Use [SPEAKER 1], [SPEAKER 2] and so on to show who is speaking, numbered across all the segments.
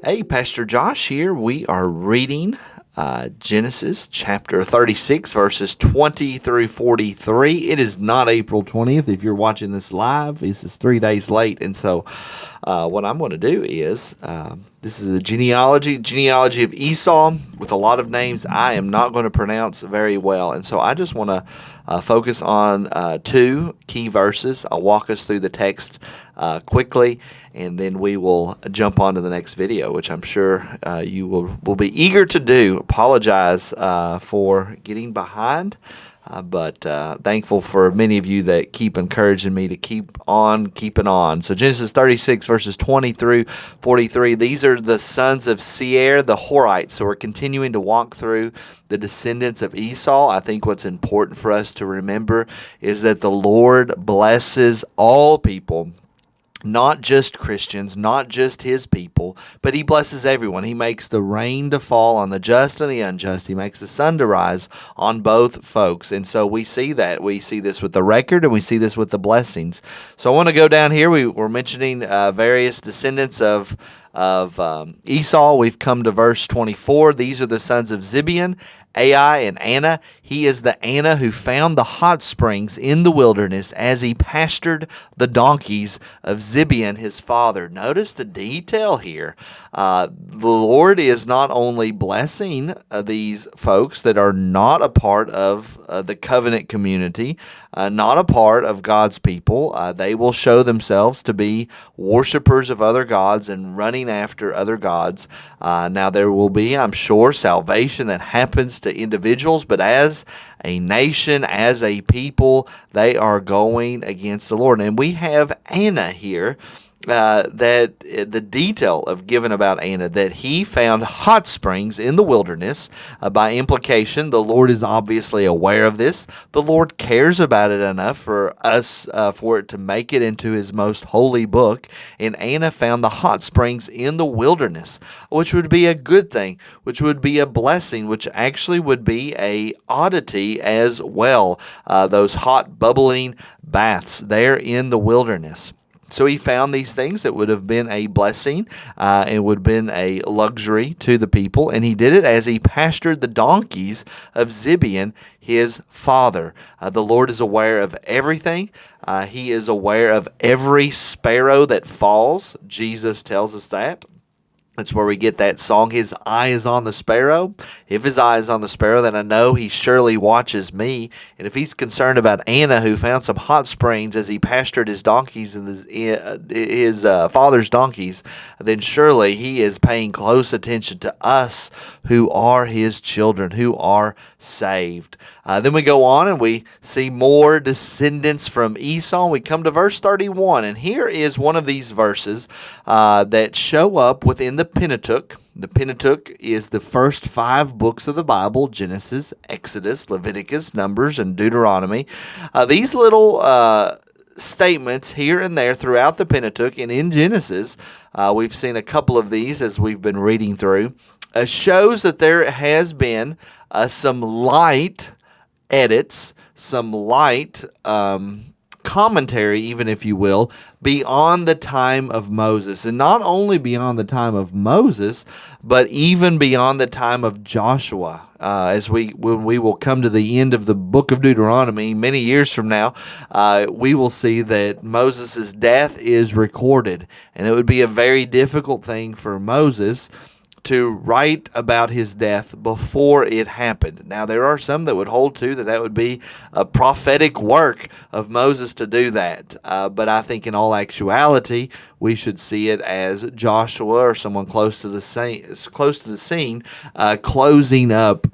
[SPEAKER 1] Hey, Pastor Josh here. We are reading Genesis chapter 36, verses 20 through 43. It is not April 20th. If you're watching this live, this is 3 days late. And so, what I'm going to do is this is a genealogy of Esau with a lot of names I am not going to pronounce very well. And so, I just want to focus on two key verses. I'll walk us through the text quickly, and then we will jump on to the next video, which I'm sure you will be eager to do. Apologize for getting behind, but thankful for many of you that keep encouraging me to keep on keeping on. So Genesis 36, verses 20 through 43, these are the sons of Seir, the Horites. So we're continuing to walk through the descendants of Esau. I think what's important for us to remember is that the Lord blesses all people, not just Christians, not just his people, but he blesses everyone. He makes the rain to fall on the just and the unjust. He makes the sun to rise on both folks. And so we see that. We see this with the record, and we see this with the blessings. So I want to go down here. We're mentioning various descendants of Esau. We've come to verse 24. These are the sons of Zibeon, Ai, and Anna. He is the Anna who found the hot springs in the wilderness as he pastured the donkeys of Zibeon his father. Notice the detail here. The Lord is not only blessing these folks that are not a part of the covenant community, not a part of God's people. They will show themselves to be worshipers of other gods and running after other gods. Now there will be, I'm sure, salvation that happens to individuals, but as a nation, as a people, they are going against the Lord. And we have Anna here. That the detail of given about Anna, that he found hot springs in the wilderness. By implication, the Lord is obviously aware of this. The Lord cares about it enough for us, for it to make it into his most holy book. And Anna found the hot springs in the wilderness, which would be a good thing, which would be a blessing, which actually would be a oddity as well. Those hot bubbling baths there in the wilderness. So he found these things that would have been a blessing and would have been a luxury to the people. And he did it as he pastured the donkeys of Zibeon, his father. The Lord is aware of everything. He is aware of every sparrow that falls. Jesus tells us that. That's where we get that song, his eye is on the sparrow. If his eye is on the sparrow, then I know he surely watches me. And if he's concerned about Anna, who found some hot springs as he pastured his donkeys and his father's donkeys, then surely he is paying close attention to us who are his children, who are saved. Then we go on and we see more descendants from Esau. We come to verse 31, and here is one of these verses that show up within the Pentateuch. The Pentateuch is the first 5 books of the Bible: Genesis, Exodus, Leviticus, Numbers, and Deuteronomy. These little statements here and there throughout the Pentateuch and in Genesis, we've seen a couple of these as we've been reading through, shows that there has been some light edits, some light commentary, even if you will, beyond the time of Moses. And not only beyond the time of Moses, but even beyond the time of Joshua. When we will come to the end of the book of Deuteronomy many years from now, we will see that Moses' death is recorded. And it would be a very difficult thing for Moses to write about his death before it happened. Now, there are some that would hold to that would be a prophetic work of Moses to do that. But I think in all actuality, we should see it as Joshua or someone close to the scene, closing up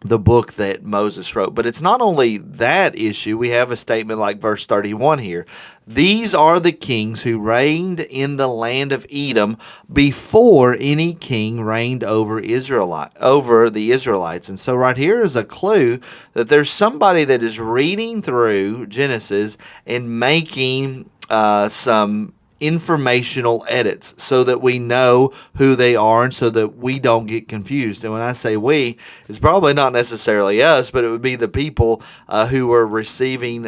[SPEAKER 1] the book that Moses wrote. But it's not only that issue. We have a statement like verse 31 here. These are the kings who reigned in the land of Edom before any king reigned over the Israelites. And so right here is a clue that there's somebody that is reading through Genesis and making some informational edits so that we know who they are and so that we don't get confused. And when I say we, it's probably not necessarily us, but it would be the people who were receiving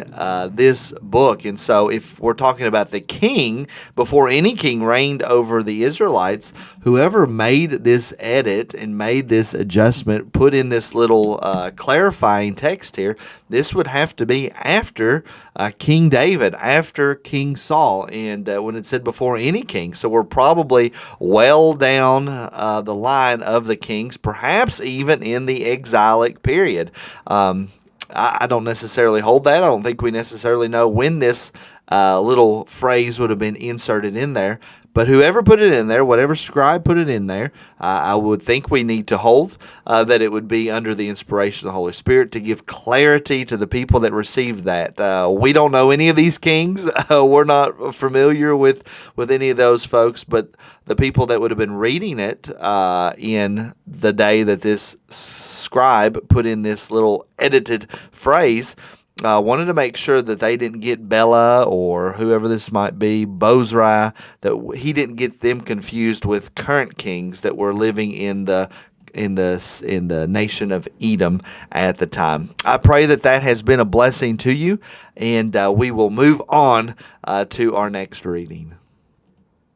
[SPEAKER 1] this book. And so if we're talking about the king, before any king reigned over the Israelites, whoever made this edit and made this adjustment, put in this little clarifying text here, this would have to be after King David, after King Saul, and when it said before any king. So we're probably well down the line of the kings, perhaps even in the exilic period. I don't necessarily hold that. I don't think we necessarily know when this little phrase would have been inserted in there. But whoever put it in there, whatever scribe put it in there, I would think we need to hold that it would be under the inspiration of the Holy Spirit to give clarity to the people that received that. We don't know any of these kings. We're not familiar with any of those folks, but the people that would have been reading it in the day that this scribe put in this little edited phrase, wanted to make sure that they didn't get Bella or whoever this might be, Bozrah, that he didn't get them confused with current kings that were living in the nation of Edom at the time. I pray that has been a blessing to you, and we will move on to our next reading.